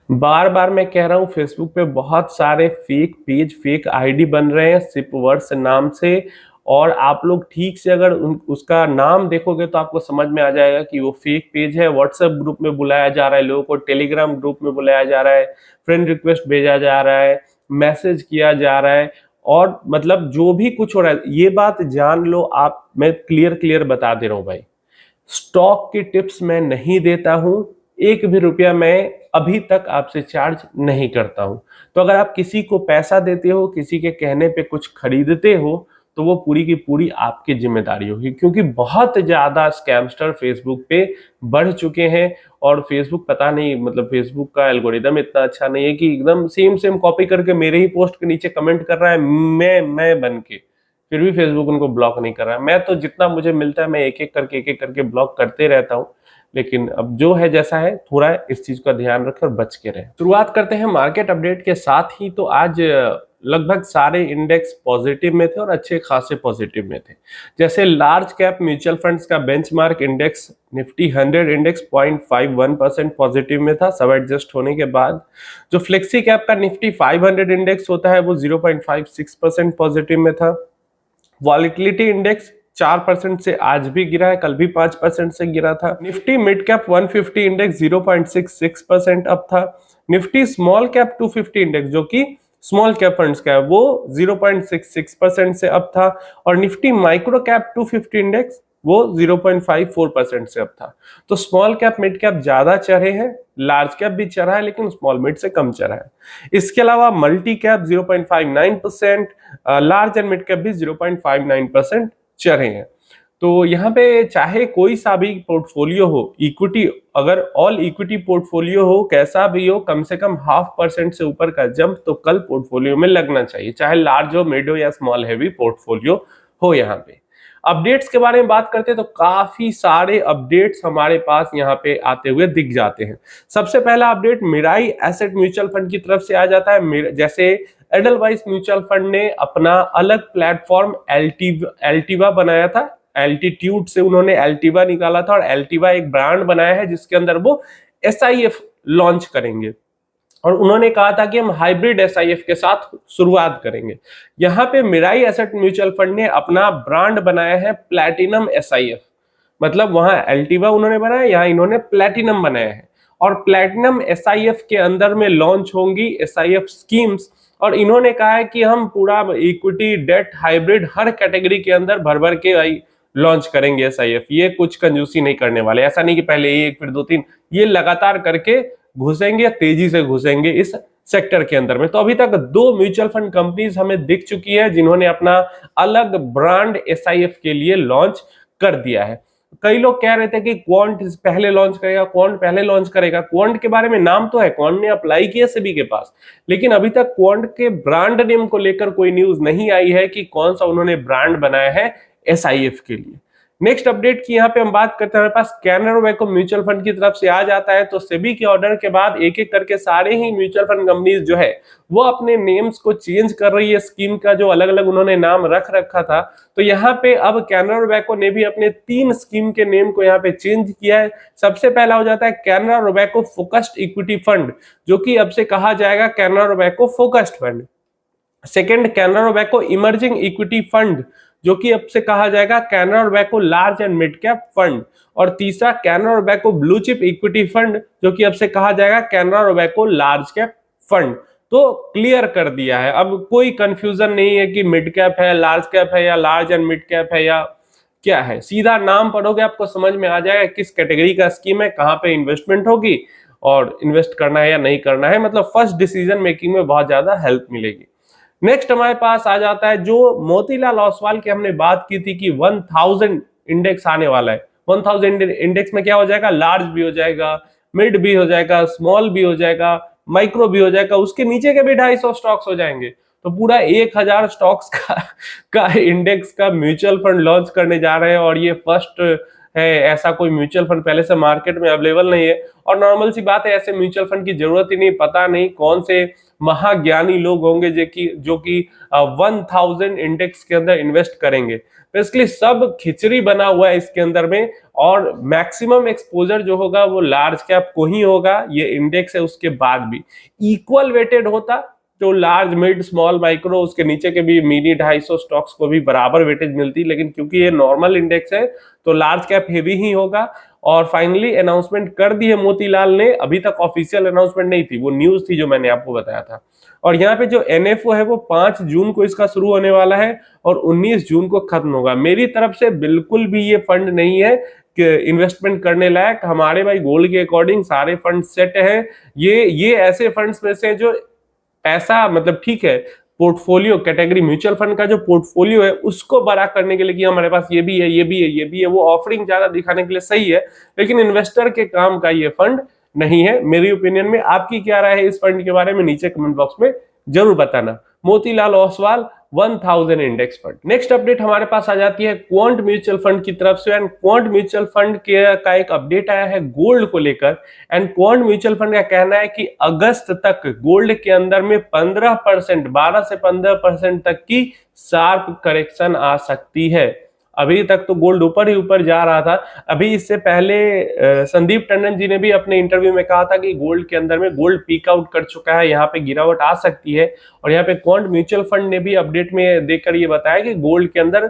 बार बार मैं कह रहा हूँ, फेसबुक पे बहुत सारे फेक पेज, फेक आईडी बन रहे हैं सिप वर्ड्स नाम से। और आप लोग ठीक से अगर उसका नाम देखोगे तो आपको समझ में आ जाएगा कि वो फेक पेज है। व्हाट्सएप ग्रुप में बुलाया जा रहा है लोगों को, टेलीग्राम ग्रुप में बुलाया जा रहा है, फ्रेंड रिक्वेस्ट भेजा जा रहा है, मैसेज किया जा रहा है। और मतलब जो भी कुछ हो रहा है, ये बात जान लो आप, मैं क्लियर क्लियर बता दे रहा हूँ भाई, स्टॉक की टिप्स मैं नहीं देता हूं। एक भी रुपया मैं अभी तक आपसे चार्ज नहीं करता हूं। तो अगर आप किसी को पैसा देते हो, किसी के कहने पे कुछ खरीदते हो, तो वो पूरी की पूरी आपकी जिम्मेदारी होगी, क्योंकि बहुत ज्यादा स्कैमस्टर फेसबुक पे बढ़ चुके हैं। और फेसबुक पता नहीं, मतलब फेसबुक का एल्गोरिदम इतना अच्छा नहीं है कि एकदम सेम सेम कॉपी करके मेरे ही पोस्ट के नीचे कमेंट कर रहा है, मैं बन के, फिर भी फेसबुक उनको ब्लॉक नहीं कर रहा है। मैं तो जितना मुझे मिलता है मैं एक एक करके ब्लॉक करते रहता हूँ। लेकिन अब जो है जैसा है, थोड़ा इस चीज का ध्यान रखें और बच के रहें। शुरुआत करते हैं मार्केट अपडेट के साथ ही। तो आज लगभग सारे इंडेक्स पॉजिटिव में थे और अच्छे खासे पॉजिटिव में थे। जैसे लार्ज कैप म्यूचुअल फंड्स का benchmark index Nifty 100 index 0.51% positive में था सब एडजस्ट होने के बाद। जो फ्लेक्सी कैप का निफ्टी 500 इंडेक्स होता है वो 0.56% पॉजिटिव में था। वॉलिटिलिटी इंडेक्स 4% से आज भी गिरा है, कल भी 5% से गिरा था। Nifty mid cap 150 index 0.66% up था। निफ्टी स्मॉल कैप 250 इंडेक्स, जो कि स्मॉल कैप फंड्स का है, वो 0.66% से अप था। और निफ्टी माइक्रो कैप 250 इंडेक्स वो 0.54% से अप था। तो स्मॉल कैप मिड कैप ज्यादा चढ़े हैं, लार्ज कैप भी चढ़ा है लेकिन स्मॉल मिड से कम चढ़ा है। इसके अलावा multi cap 0.59%, large and mid cap भी 0.59% चढ़े हैं। तो यहाँ पे चाहे कोई सा भी पोर्टफोलियो हो, इक्विटी, अगर ऑल इक्विटी पोर्टफोलियो हो, कैसा भी हो, कम से कम 0.5% से ऊपर का जंप तो कल पोर्टफोलियो में लगना चाहिए, चाहे लार्ज हो, मिड हो या स्मॉल हैवी पोर्टफोलियो हो। यहाँ पे अपडेट्स के बारे में बात करते हैं तो काफी सारे अपडेट्स हमारे पास यहाँ पे आते हुए दिख जाते हैं। सबसे पहला update Mirae asset mutual fund की तरफ से आ जाता है। जैसे एडलवाइस म्यूचुअल फंड ने अपना अलग प्लेटफॉर्म एल्टीवा बनाया था, एल्टीट्यूड से उन्होंने एल्टीवा निकाला था, और एल्टीवा एक ब्रांड बनाया है जिसके अंदर वो एसआईएफ लॉन्च करेंगे। और उन्होंने कहा था कि हम हाइब्रिड एसआईएफ के साथ शुरुआत करेंगे। यहाँ पे मिराई एसेट म्यूचुअल फंड ने अपना ब्रांड बनाया है प्लैटिनम एसआईएफ। मतलब वहां एल्टीवा उन्होंने बनाया, यहाँ इन्होंने प्लैटिनम बनाया है। और प्लैटिनम एसआईएफ के अंदर में लॉन्च होंगी एसआईएफ स्कीम्स। और इन्होंने कहा है कि हम पूरा इक्विटी, डेट, हाइब्रिड हर कैटेगरी के अंदर भर भर के लॉन्च करेंगे एसआईएफ। ये कुछ कंजूसी नहीं करने वाले, ऐसा नहीं कि पहले एक फिर दो तीन, ये लगातार करके घुसेंगे, तेजी से घुसेंगे इस सेक्टर के अंदर में। तो अभी तक 2 म्यूचुअल फंड कंपनीज हमें दिख चुकी है जिन्होंने अपना अलग ब्रांड एसआईएफ के लिए लॉन्च कर दिया है। कई लोग कह रहे थे कि क्वांट पहले लॉन्च करेगा, क्वांट पहले लॉन्च करेगा। क्वांट के बारे में नाम तो है, क्वांट ने अप्लाई किया सेबी के पास, लेकिन अभी तक क्वांट के ब्रांड नेम को लेकर कोई न्यूज नहीं आई है कि कौन सा उन्होंने ब्रांड बनाया है एसआईएफ के लिए। नेक्स्ट अपडेट की यहाँ पे हम बात करते हैं, हमारे पास कैनरा वैको म्यूचुअल फंड की तरफ से आ जाता है। तो सेबी के ऑर्डर के बाद एक एक करके सारे ही म्यूचुअल फंड कंपनीज जो है वो अपने नेम्स को चेंज कर रही है। स्कीम का जो अलग अलग उन्होंने नाम रख रखा था, तो यहाँ पे अब कैनरा रोबैको ने भी अपने 3 स्कीम के नेम को यहाँ पे चेंज किया है। सबसे पहला हो जाता है Canara Robeco focused equity fund, जो कि अब से कहा जाएगा Canara Robeco focused fund. Second, Canara Robeco emerging equity fund, जो कि अब से कहा जाएगा Canara Robeco large and mid cap fund. और तीसरा, Canara Robeco blue chip equity fund, जो कि अब से कहा जाएगा Canara Robeco large cap fund. तो क्लियर कर दिया है, अब कोई कंफ्यूजन नहीं है कि मिड कैप है, लार्ज कैप है, या लार्ज एंड मिड कैप है, या क्या है। सीधा नाम पढ़ोगे आपको समझ में आ जाएगा किस कैटेगरी का स्कीम है, कहाँ पे इन्वेस्टमेंट होगी और इन्वेस्ट करना है या नहीं करना है। मतलब फर्स्ट डिसीजन मेकिंग में बहुत ज्यादा हेल्प मिलेगी। नेक्स्ट हमारे पास आ जाता है जो मोतीलाल ओसवाल की हमने बात की थी कि 1000 इंडेक्स आने वाला है। 1000 इंडेक्स में क्या हो जाएगा, लार्ज भी हो जाएगा, मिड भी हो जाएगा, स्मॉल भी हो जाएगा, माइक्रो भी हो जाएगा, उसके नीचे के भी 250 स्टॉक्स हो जाएंगे। तो पूरा 1000 स्टॉक्स का इंडेक्स का म्यूचुअल फंड लॉन्च करने जा रहे हैं। और ये फर्स्ट है, ऐसा कोई म्यूचुअल फंड पहले से मार्केट में अवेलेबल नहीं है। और नॉर्मल सी बात है, ऐसे म्यूचुअल फंड की जरूरत ही नहीं, पता नहीं कौन से महाज्ञानी लोग होंगे जो कि 1000 इंडेक्स के अंदर इन्वेस्ट करेंगे। तो इसलिए सब खिचड़ी बना हुआ है इसके अंदर में, और मैक्सिमम एक्सपोजर जो होगा वो लार्ज कैप को ही होगा। ये इंडेक्स है, उसके बाद भी इक्वल वेटेड होता जो लार्ज मिड स्मॉल माइक्रो, उसके नीचे के भी मिनी 250 स्टॉक्स को भी बराबर वेटेज मिलती, लेकिन क्योंकि ये नॉर्मल इंडेक्स है तो लार्ज कैप हेवी ही होगा। और फाइनली अनाउंसमेंट कर दी है मोतीलाल ने, अभी तक ऑफिशियल अनाउंसमेंट नहीं थी, वो न्यूज थी जो मैंने आपको बताया था। और यहाँ पे जो एनएफओ है वो 5 जून को इसका शुरू होने वाला है और 19 जून को खत्म होगा। मेरी तरफ से बिल्कुल भी ये फंड नहीं है कि इन्वेस्टमेंट करने लायक। हमारे भाई गोल्ड के अकॉर्डिंग सारे फंड सेट हैं। ये ऐसे फंड्स में से जो पैसा मतलब ठीक है, पोर्टफोलियो कैटेगरी म्यूचुअल फंड का जो पोर्टफोलियो है उसको बड़ा करने के लिए कि हमारे पास ये भी है, ये भी है, ये भी है, वो ऑफरिंग ज्यादा दिखाने के लिए सही है, लेकिन इन्वेस्टर के काम का ये फंड नहीं है मेरी ओपिनियन में। आपकी क्या राय है इस फंड के बारे में, नीचे कमेंट बॉक्स में जरूर बताना। Motilal Oswal 1000 index fund. Next update हमारे पास आ जाती है क्वांट म्यूचुअल फंड की तरफ से। एंड क्वांट म्यूचुअल फंड का एक अपडेट आया है गोल्ड को लेकर। एंड क्वांट म्यूचुअल फंड का कहना है कि अगस्त तक गोल्ड के अंदर में 15%, 12 से 15% तक की शार्प करेक्शन आ सकती है। अभी तक तो गोल्ड ऊपर ही ऊपर जा रहा था। अभी इससे पहले संदीप टंडन जी ने भी अपने इंटरव्यू में कहा था कि गोल्ड के अंदर में गोल्ड पीक आउट कर चुका है, यहाँ पे गिरावट आ सकती है। और यहाँ पे क्वांट म्यूचुअल फंड ने भी अपडेट में देकर ये बताया कि गोल्ड के अंदर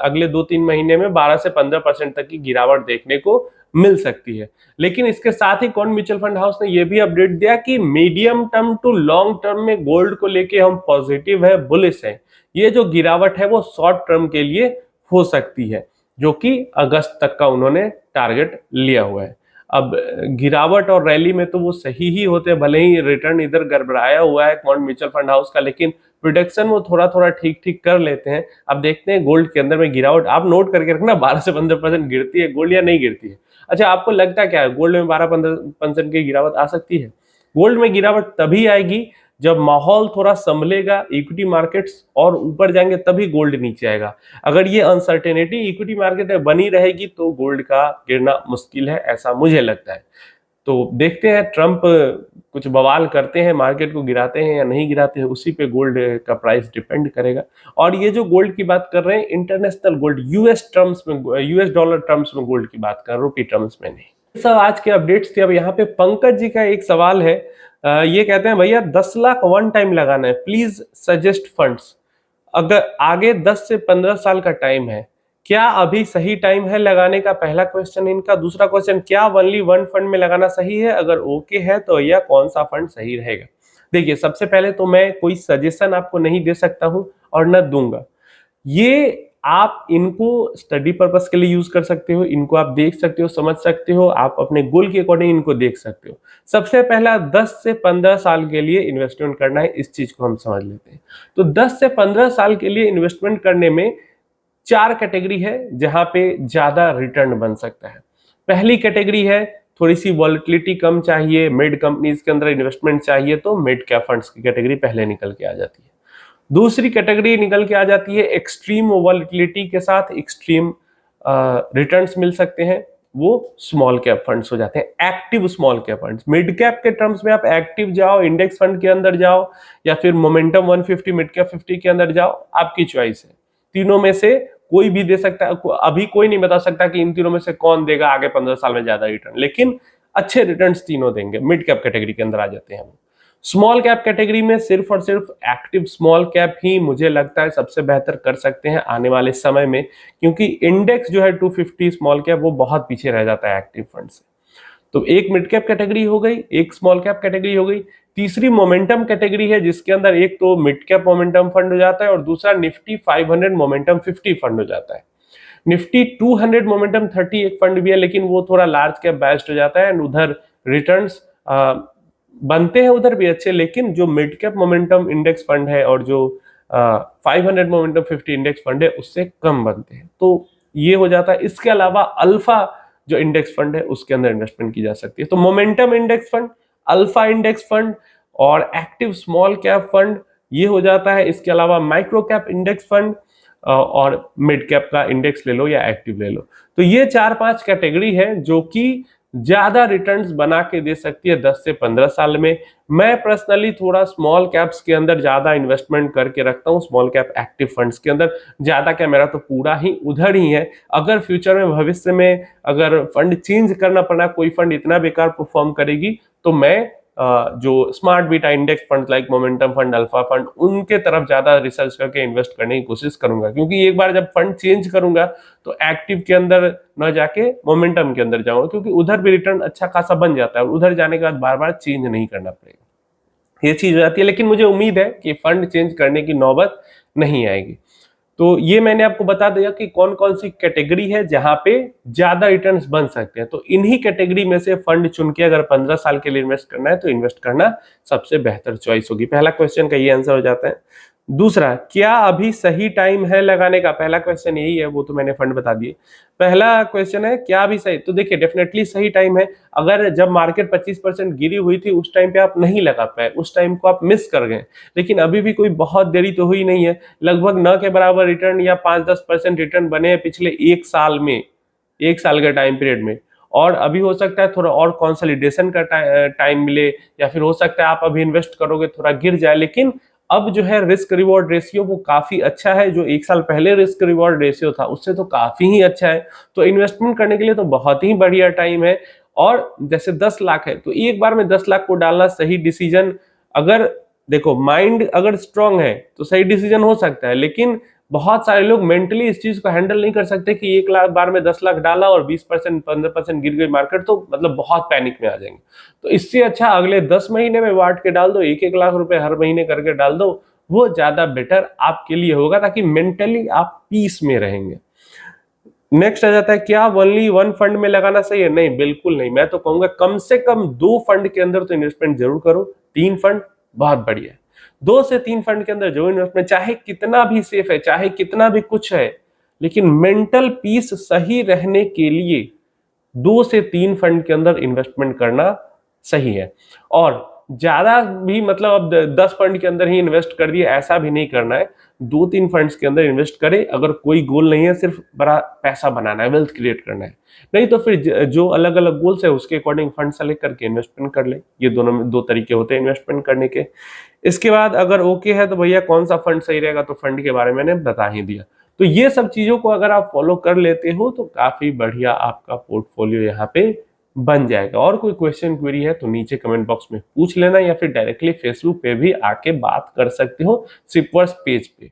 अगले 2-3 महीने में 12 से 15% तक की गिरावट देखने को मिल सकती है। लेकिन इसके साथ ही क्वांट म्यूचुअल फंड हाउस ने यह भी अपडेट दिया कि medium term to long term में गोल्ड को लेके हम पॉजिटिव है, बुलिश है। ये जो गिरावट है वो शॉर्ट टर्म के लिए हो सकती है, जो कि अगस्त तक का उन्होंने टारगेट लिया हुआ है। अब गिरावट और रैली में तो वो सही ही होते हैं, भले ही रिटर्न इधर गड़बड़ाया हुआ है क्वांट म्यूचुअल फंड हाउस का, लेकिन प्रोडक्शन वो थोड़ा थोड़ा ठीक ठीक कर लेते हैं। अब देखते हैं गोल्ड के अंदर में गिरावट, आप नोट करके रखना 12 से 15% गिरती है गोल्ड या नहीं गिरती है। अच्छा, आपको लगता क्या है गोल्ड में 12-15% की गिरावट आ सकती है? गोल्ड में गिरावट तभी आएगी जब माहौल थोड़ा संभलेगा, इक्विटी मार्केट्स और ऊपर जाएंगे, तभी गोल्ड नीचे आएगा। अगर ये अनसर्टेनिटी इक्विटी मार्केट में बनी रहेगी तो गोल्ड का गिरना मुश्किल है, ऐसा मुझे लगता है। तो देखते हैं ट्रंप कुछ बवाल करते हैं, मार्केट को गिराते हैं या नहीं गिराते हैं, उसी पे गोल्ड का प्राइस डिपेंड करेगा। और ये जो गोल्ड की बात कर रहे हैं international gold, US dollar terms में गोल्ड की बात कर, रुपी टर्म्स में नहीं। सब आज के अपडेट्स थे। अब यहाँ पे पंकज जी का एक सवाल है, ये कहते हैं भैया 10 लाख वन टाइम लगाना है, प्लीज सजेस्ट फंड्स। अगर आगे 10 से 15 साल का टाइम है, क्या अभी सही टाइम है लगाने का? पहला क्वेश्चन इनका। दूसरा क्वेश्चन, क्या ओनली वन फंड में लगाना सही है? अगर ओके है तो भैया कौन सा फंड सही रहेगा? देखिए, सबसे पहले तो मैं कोई सजेशन आपको नहीं दे सकता हूं और न दूंगा। ये आप इनको स्टडी पर्पस के लिए यूज कर सकते हो, इनको आप देख सकते हो, समझ सकते हो, आप अपने गोल के अकॉर्डिंग इनको देख सकते हो। सबसे पहला 10 से 15 साल के लिए इन्वेस्टमेंट करना है, इस चीज को हम समझ लेते हैं। तो 10 से 15 साल के लिए इन्वेस्टमेंट करने में 4 कैटेगरी है जहां पे ज्यादा रिटर्न बन सकता है। पहली कैटेगरी है थोड़ी सी वॉलेटिलिटी कम चाहिए, मिड कंपनीज के अंदर इन्वेस्टमेंट चाहिए, तो मिड कैप फंड्स की कैटेगरी पहले निकल के आ जाती है। दूसरी कैटेगरी निकल के आ जाती है एक्सट्रीम वॉलेटिलिटी के साथ एक्सट्रीम रिटर्न्स मिल सकते हैं, वो स्मॉल कैप फंड्स हो जाते हैं, active small cap funds. Mid cap के टर्म्स में आप एक्टिव जाओ, इंडेक्स फंड के अंदर जाओ, या फिर मोमेंटम 150 मिड कैप 50 के अंदर जाओ, आपकी चॉइस है। तीनों में से कोई भी दे सकता है। अभी कोई नहीं बता सकता कि इन तीनों में से कौन देगा आगे 15 साल में ज्यादा रिटर्न, लेकिन अच्छे रिटर्न्स तीनों देंगे। मिड कैप कैटेगरी के अंदर आ जाते हैं। स्मॉल कैप कैटेगरी में सिर्फ और सिर्फ एक्टिव स्मॉल कैप ही मुझे लगता है सबसे बेहतर कर सकते हैं आने वाले समय में, क्योंकि इंडेक्स जो है 250 स्मॉल कैप वो बहुत पीछे रह जाता है एक्टिव फंड से। तो एक मिड कैप कैटेगरी हो गई, एक स्मॉल कैप कैटेगरी हो गई। तीसरी मोमेंटम कैटेगरी है, जिसके अंदर एक तो मिड कैप मोमेंटम फंड हो जाता है और दूसरा निफ्टी 500 मोमेंटम 50 फंड हो जाता है। निफ्टी 200 मोमेंटम 30 एक फंड भी है, लेकिन वो थोड़ा लार्ज कैप बेस्ड हो जाता है एंड उधर रिटर्न्स बनते हैं उधर भी अच्छे, लेकिन जो mid cap momentum index fund है और जो 500 मोमेंटम 50 इंडेक्स फंड है उससे कम बनते हैं। तो ये हो जाता है। इसके अलावा अल्फा जो इंडेक्स फंड है उसके अंदर इन्वेस्टमेंट की जा सकती है। तो momentum index fund, alpha index fund और एक्टिव स्मॉल कैप फंड ये हो जाता है। इसके अलावा माइक्रो कैप इंडेक्स फंड, और मिड कैप का इंडेक्स ले लो या एक्टिव ले लो। तो ये 4-5 कैटेगरी है जो कि ज्यादा रिटर्न्स बना के दे सकती है 10 से 15 साल में। मैं पर्सनली थोड़ा स्मॉल कैप्स के अंदर ज्यादा इन्वेस्टमेंट करके रखता हूँ, स्मॉल कैप एक्टिव फंड्स के अंदर। ज्यादा क्या, मेरा तो पूरा ही उधर ही है। अगर फ्यूचर में, भविष्य में अगर फंड चेंज करना पड़ा, कोई फंड इतना बेकार परफॉर्म करेगी, तो मैं जो smart beta index fund like momentum fund, alpha fund, उनके तरफ ज्यादा रिसर्च करके इन्वेस्ट करने की कोशिश करूंगा। क्योंकि एक बार जब फंड चेंज करूंगा तो एक्टिव के अंदर न जाके मोमेंटम के अंदर जाऊंगा, क्योंकि उधर भी रिटर्न अच्छा खासा बन जाता है और उधर जाने के बाद बार बार चेंज नहीं करना पड़ेगा, ये चीज हो जाती है। लेकिन मुझे उम्मीद है कि फंड चेंज करने की नौबत नहीं आएगी। तो ये मैंने आपको बता दिया कि कौन कौन सी कैटेगरी है जहां पे ज्यादा रिटर्न्स बन सकते हैं। तो इन्हीं कैटेगरी में से फंड चुन के अगर 15 साल के लिए इन्वेस्ट करना है तो इन्वेस्ट करना सबसे बेहतर चॉइस होगी। पहला क्वेश्चन का ये आंसर हो जाता है। दूसरा, क्या अभी सही टाइम है लगाने का? पहला क्वेश्चन यही है, वो तो मैंने फंड बता दिए। पहला क्वेश्चन है क्या अभी सही, तो देखिए डेफिनेटली सही टाइम है। अगर जब मार्केट 25% गिरी हुई थी उस टाइम पे आप नहीं लगा पाए, उस टाइम को आप मिस कर गए। लेकिन अभी भी कोई बहुत देरी तो हुई नहीं है, लगभग न के बराबर रिटर्न या 5-10% रिटर्न बने हैं पिछले एक साल में, एक साल के टाइम पीरियड में। और अभी हो सकता है थोड़ा और कंसोलिडेशन का टाइम मिले, या फिर हो सकता है आप अभी इन्वेस्ट करोगे थोड़ा गिर जाए। लेकिन अब जो है रिस्क रिवॉर्ड रेशियो वो काफी अच्छा है, जो एक साल पहले रिस्क रिवॉर्ड रेशियो था उससे तो काफी ही अच्छा है। तो इन्वेस्टमेंट करने के लिए तो बहुत ही बढ़िया टाइम है। और जैसे 10 लाख है तो एक बार में 10 लाख को डालना सही डिसीजन। अगर देखो माइंड अगर स्ट्रांग है तो सही डिसीजन हो सकता है, लेकिन बहुत सारे लोग मेंटली इस चीज को हैंडल नहीं कर सकते कि 1 लाख बार में 10 लाख डाला और 20% 15% गिर गई मार्केट, तो मतलब बहुत पैनिक में आ जाएंगे। तो इससे अच्छा अगले 10 महीने में बांट के डाल दो, 1-1 लाख रुपए हर महीने करके डाल दो, वो ज्यादा बेटर आपके लिए होगा, ताकि मेंटली आप पीस में रहेंगे। नेक्स्ट आ जाता है, क्या ओनली वन फंड में लगाना सही है? नहीं, बिल्कुल नहीं। मैं तो कहूंगा कम से कम 2 फंड के अंदर तो इन्वेस्टमेंट जरूर करो। 3 फंड बहुत बढ़िया है। 2 से 3 फंड के अंदर जो इन्वेस्टमेंट, चाहे कितना भी सेफ है, चाहे कितना भी कुछ है, लेकिन मेंटल पीस सही रहने के लिए 2 से 3 फंड के अंदर इन्वेस्टमेंट करना सही है। और ज्यादा भी मतलब अब 10 फंड के अंदर ही इन्वेस्ट कर दिए ऐसा भी नहीं करना है। 2-3 फंड्स के अंदर इन्वेस्ट करें अगर कोई गोल नहीं है, सिर्फ बड़ा पैसा बनाना है, वेल्थ क्रिएट करना है। नहीं तो फिर जो अलग अलग गोल्स है उसके अकॉर्डिंग फंड सेलेक्ट करके इन्वेस्टमेंट कर ले। ये दोनों में 2 तरीके होते हैं इन्वेस्टमेंट करने के। इसके बाद अगर ओके है तो भैया कौन सा फंड सही रहेगा, तो फंड के बारे में मैंने बता ही दिया। तो ये सब चीजों को अगर आप फॉलो कर लेते हो तो काफी बढ़िया आपका पोर्टफोलियो यहाँ पे बन जाएगा। और कोई क्वेश्चन क्वेरी है तो नीचे कमेंट बॉक्स में पूछ लेना, या फिर डायरेक्टली फेसबुक पे भी आके बात कर सकते हो सिपवर्स पेज पे।